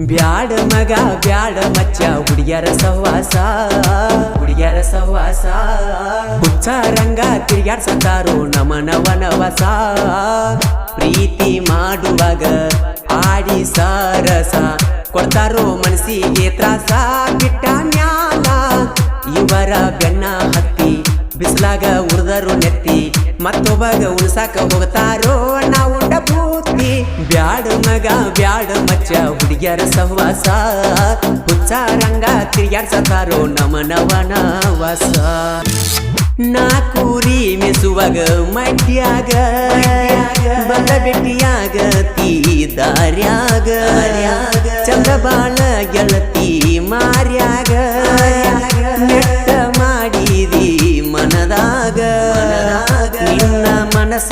ಬ್ಯಾಡ ಮಗ ಬ್ಯಾಡ ಮಚ್ಚ ಹುಡುಗ್ಯಾರ ಸಹವಾಸ ಹುಚ್ಚ ರಂಗ ತಿರ್ಗಾಡ್ಸತಾರೋ ನಮನವನವಸ ಪ್ರೀತಿ ಮಾಡುವಾಗ ಆಡಿ ಸರಸ ಕೊಡ್ತಾರೋ ಮನಸ್ಸಿಗೆ ತ್ರಾಸ ಬಿಟ್ಟ ಮ್ಯಾಲ ಇವರ ಬೆನ್ನ ಹತ್ತಿ ಬಿಸ್ಲಾಗ ಉರ್ದರು ನೆತ್ತಿ ಮತ್ತೊಬ್ಬಗ ಉಳ್ಸಾಕ ಹೋಗ್ತಾರೋ ನಾವು ಬೂತಿ ಬ್ಯಾಡ ಮಗ ಬ್ಯಾಡ ಮಚ್ಚ ಹುಡುಗ್ಯಾರ ಸಹವಾಸ ಹುಚ್ಚ ರಂಗ ತಿರ್ಗಾಡ್ಸತಾರೋ ನಮನವನವಸ ನಾ ಕೂರಿ ಮೆಸುವಾಗ ಮಡ್ಯಾಗ ಬಂದ ಬೆಟ್ಟಿಯಾಗ ತೀ ದಾರ್ಯಾಗ ಚಂದ ಬಾಳ ಗೆಳತಿ ಮಾರ್ಯಾಗ ನೆಟ್ಟ ಮಾಡಿದಿ ಮನದಾಗ ನಿನ್ನ ಮನಸ್ಸ